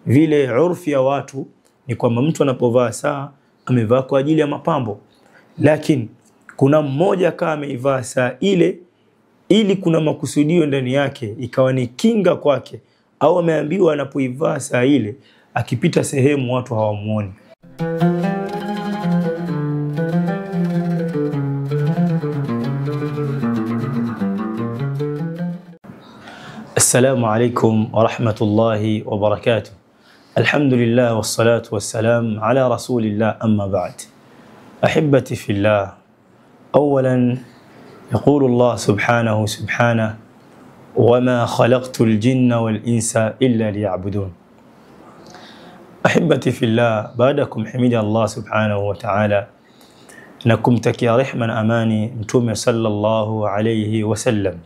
vile urfi ya watu ni kwamba mtu anapovaa saa amevaa kwa ajili ya mapambo, lakini kuna mmoja kama ameivaa saa ile ili kuna makusudio ndani yake, ikawa ni kinga kwake, au ameambiwa anapoivaa saa ile akipita sehemu watu hawamuoni. السلام عليكم ورحمة الله وبركاته. الحمد لله والصلاة والسلام على رسول الله، أما بعد. أحبتي في الله، أولا يقول الله سبحانه وما خلقت الجن والإنس إلا ليعبدون. أحبتي في الله، بعدكم حمد الله سبحانه وتعالى نكم تكي رحمة أماني متوم صلى الله عليه وسلم.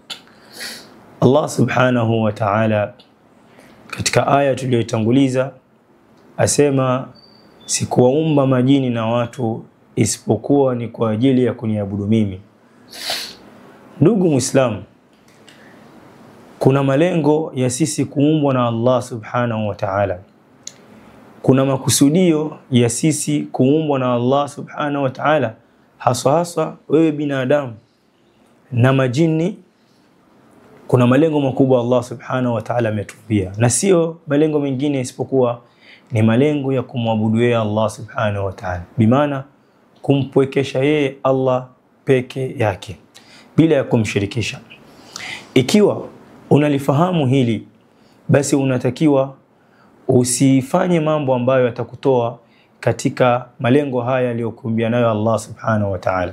Allah subhanahu wa ta'ala katika aya tuliyotanguliza asema, sikuwaumba majini na watu isipokuwa ni kwa ajili ya kuniabudu mimi. Ndugu Muislamu, kuna malengo ya sisi kuumbwa na Allah subhanahu wa ta'ala. Kuna makusudio ya sisi kuumbwa na Allah subhanahu wa ta'ala, hasa wewe binadamu na majini. Kuna malengo makubwa Allah subhanahu wa ta'ala ametupia, na sio malengo mengine isipokuwa ni malengo ya kumwabudu yeye Allah subhanahu wa ta'ala, bimaana kumpwekesha yeye Allah peke yake bila ya kumshirikisha. Ikiwa unalifahamu hili, basi unatakiwa usifanye mambo ambayo yatakutoa katika malengo haya aliyokuambia nayo Allah subhanahu wa ta'ala.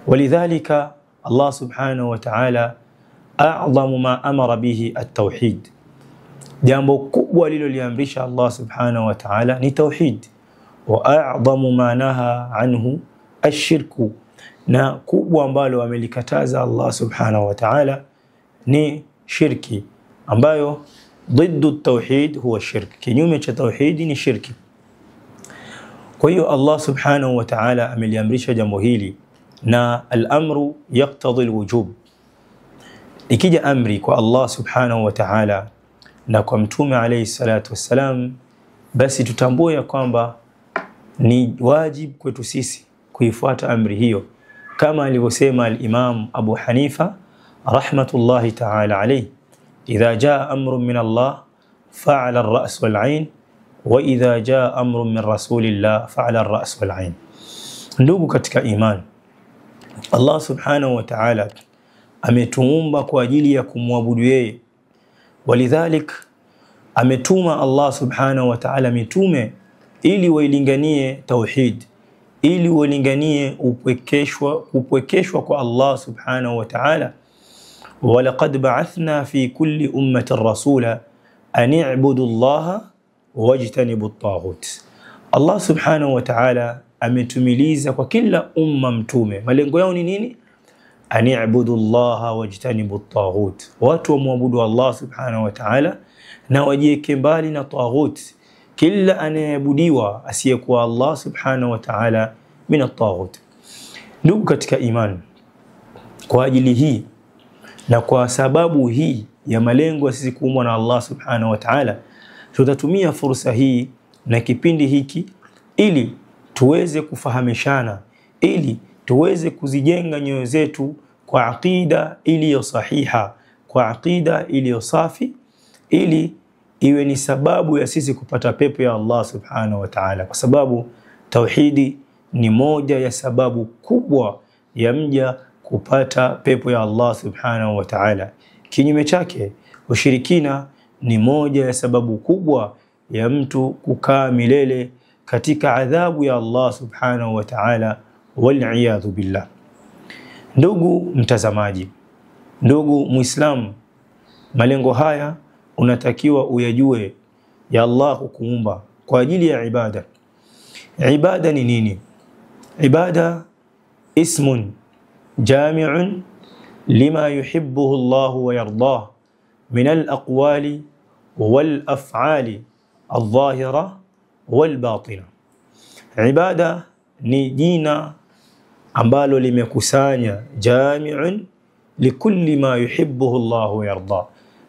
Walidhalika Allah subhanahu wa ta'ala a'zamu ma amara bihi at-tauhid. Jambo kubwa lililoliamrisha Allah subhanahu wa ta'ala ni tauhid, wa a'zamu ma naha anhu ash-shirku, na kubwa ambalo amelikataza Allah subhanahu wa ta'ala ni shirki, ambayo ضد التوحيد huwa shirki, kinyume cha tauhid ni shirki. Kwa hiyo Allah subhanahu wa ta'ala ameliamrisha jambo hili, na al-amru yaqtadi al-wujub. Ikija amri kwa Allah subhanahu wa ta'ala na kwa mtume alayhi salatu wassalam, basi tutambue ya kwamba ni wajib kwetu sisi kuifuata amri hiyo, kama alivyosema al-Imam Abu Hanifa rahmatullahi ta'ala alayhi, idha jaa amrun min Allah fa'ala ar-ra's wal-'ain, wa idha jaa amrun min rasulillah fa'ala ar-ra's wal-'ain. Ndugu katika iman, Allah subhanahu wa ta'ala ametuumba kwa ajili ya kumwabudu yeye. Walidhalik ametuma Allah subhanahu wa ta'ala mitume ili wailinganie tauhid, ili walinganie upwekeshwa kwa Allah subhanahu wa ta'ala. Walaqad ba'athna fi kulli ummatin rasula an i'budu Allah wajtanibu at-taghut. Allah subhanahu wa ta'ala ametumiliza kwa kila umma mtume. Malengo yao ni nini? An i'budu Allah wajtanibu at-taghut, watu wamwabudu Allah subhanahu wa ta'ala na wajieke mbali na taghut, kila anayeabudiwa asiyekuwa Allah subhanahu wa ta'ala min at-taghut. Ndugu katika imani, kwa ajili hii na kwa sababu hii ya malengo ya sisi kuumbwa na Allah subhanahu wa ta'ala, tutatumia fursa hii na kipindi hiki ili tuweze kufahamishana, ili tuweze kuzijenga nyoyo zetu kwa aqida iliyo sahiha, kwa aqida iliyo safi, ili iwe ni sababu ya sisi kupata pepo ya Allah subhanahu wa ta'ala, kwa sababu tauhidi ni moja ya sababu kubwa ya mja kupata pepo ya Allah subhanahu wa ta'ala. Kinyume chake, ushirikina ni moja ya sababu kubwa ya mtu kukaa milele katika adhabu ya Allah subhanahu wa ta'ala, wal-iyadhu billah. Ndugu mtazamaji, ndugu Muislamu, malengo haya unatakiwa uyajue ya Allah kukuumba kwa ajili ya ibada. Ibada ni nini? Ibada ismun jami'un lima yuhibbuhu Allah wa yardah min al-aqwali wal-af'ali al-dhahira wal-batina. Ibada ni jina ambalo limekusanya jami'un likulli ma yuhibbuhu Allah wa yardah,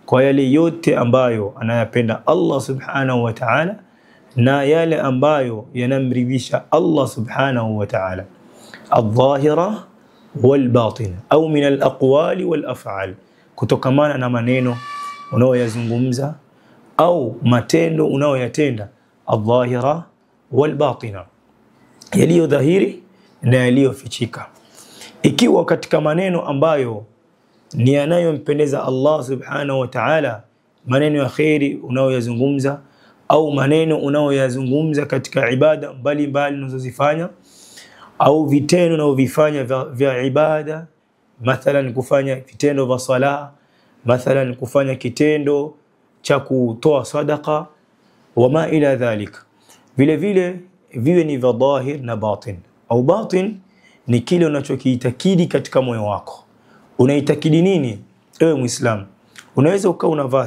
kwa yale yote ambayo anayapenda Allah subhanahu wa ta'ala na yale ambayo yanamridhisha Allah subhanahu wa ta'ala, al-dhahira wal-batina au min al-aqwali wal-af'al, kutokamana na maneno unayoyazungumza au matendo unayoyatenda, al-dhahira wal-batina, yaliyo dhahiri na yaliyofichika. Ikiwa katika maneno ambayo ni yanayompendeza Allah subhanahu wa ta'ala, maneno ya khairi unayoyazungumza au maneno unayoyazungumza katika ibada mbalimbali unazozifanya au vitendo unavyofanya vya ibada, mathalan kufanya vitendo vya sala, mathalan kufanya kitendo cha kutoa sadaqa wama ila dhalika, vile vile viwe ni vya dhahir na batin. Au batin ni kile unachokiitakidi katika moyo wako. Unaitakidi nini ewe Muislam? Unaweza ukawa unavaa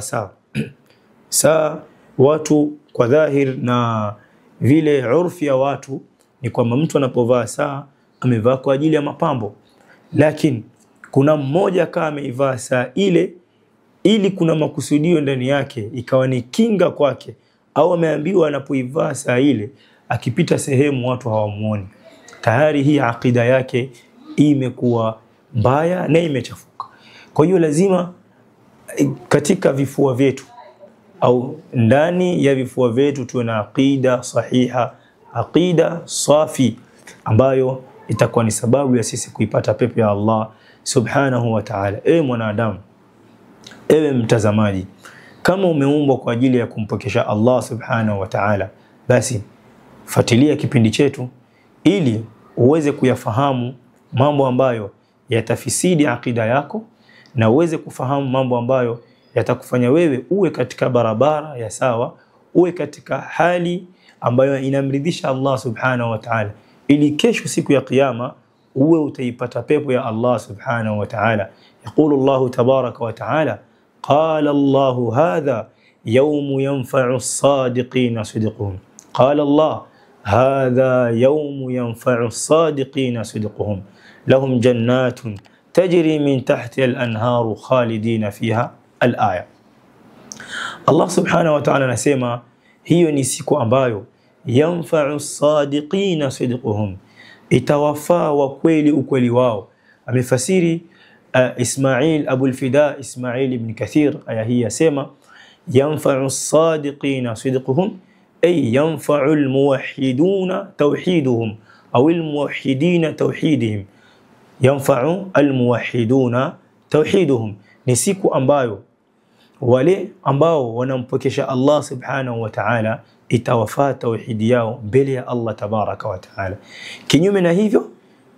saa watu kwa dhahir na vile urfi ya watu ni kwamba mtu anapovaa saa amevaa kwa ajili ya mapambo, lakini kuna mmoja kama ameivaa saa ile ili kuna makusudio ndani yake, ikawa ni kinga kwake, au ameambiwa anapoivaa saa ile akipita sehemu watu hawamuoni, tayari hii akida yake imekuwa mbaya na imechafuka. Kwa hiyo lazima katika vifua vyetu au ndani ya vifua vyetu tuwe na aqida sahiha, aqida safi, ambayo itakuwa ni sababu ya sisi kuipata pepo ya Allah subhanahu wa ta'ala. Ewe mwanadamu, ewe mtazamaji, kama umeumbwa kwa ajili ya kumpokesha Allah subhanahu wa ta'ala, basi fuatilia kipindi chetu ili uweze kuyafahamu mambo ambayo yatafisidi akida yako na uweze kufahamu mambo ambayo yatakufanya wewe uwe katika barabara ya sawa, uwe katika hali ambayo inamridhisha Allah subhanahu wa ta'ala, ili kesho siku ya kiyama uwe utaipata pepo ya Allah subhanahu wa ta'ala. Yaqulu Allah tabaraka wa ta'ala, qala Allah hadha yawm yanfa'u as-sadiqina sidquhum. Qala Allah hadha yawm yanfa'u as-sadiqina sidquhum lahum jannatun tajri min tahtiha al-anharu khalidina fiha al-aya. Allah subhanahu wa ta'ala anasema hiyo ni siku ambayo yanfa'u as-sadiqina sidquhum, itawafaa wa kweli ukweli wao. Amefasiri Ismail Abu al-Fida Ismail ibn Kathir aya hii, yasema yanfa'u as-sadiqina sidquhum ay yanfa'u al-muwahhiduna tawhiduhum au al-muwahhidina tawhidihim. Yanfa'u al-muwahhiduna tawhiduhum ni siku ambayo wale ambao wanampokesha Allah subhanahu wa ta'ala itawafaa tauhidi yao mbele ya Allah tabaraka wa ta'ala. Kinyume na hivyo,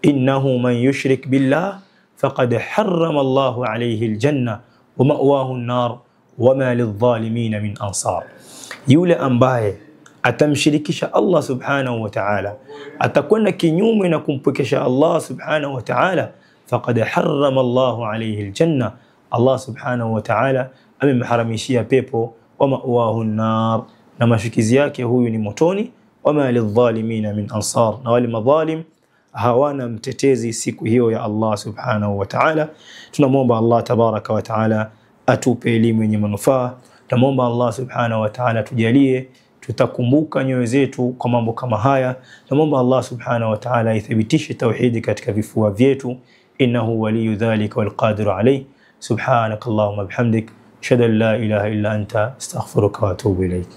innahu man yushrik billah faqad harrama Allahu alayhi aljanna wa ma'wahu an-nar wa ma lidh-dhalimin min ansar. Yule ambaye atamshirikisha Allah subhanahu wa ta'ala, atakwenda kinyume na kumpokesha Allah subhanahu wa ta'ala, faqad harrama Allahu alayhi aljanna, Allah subhanahu wa ta'ala amemharamishia pepo, wa ma'wahu an-nar, na mashukizi yake huyu ni motoni, wa ma lidh-dhalimin min ansar, na wale madhalim hawana mtetezi siku hiyo ya Allah subhanahu wa ta'ala. Tunamwomba Allah tabaraka wa ta'ala atupe elimu yenye manufaa. Tunamwomba Allah subhanahu wa ta'ala tujalie tutakumbuka nyoyo zetu kwa mambo kama haya. Tunamwomba Allah subhanahu wa ta'ala ithibitishe tauhidi katika vifua vyetu, innahu waliyu dhalika wal qadiru alayh. Subhanakallahumma bihamdik, ashhadu an la ilaha illa anta, astaghfiruka wa atubu ilayk.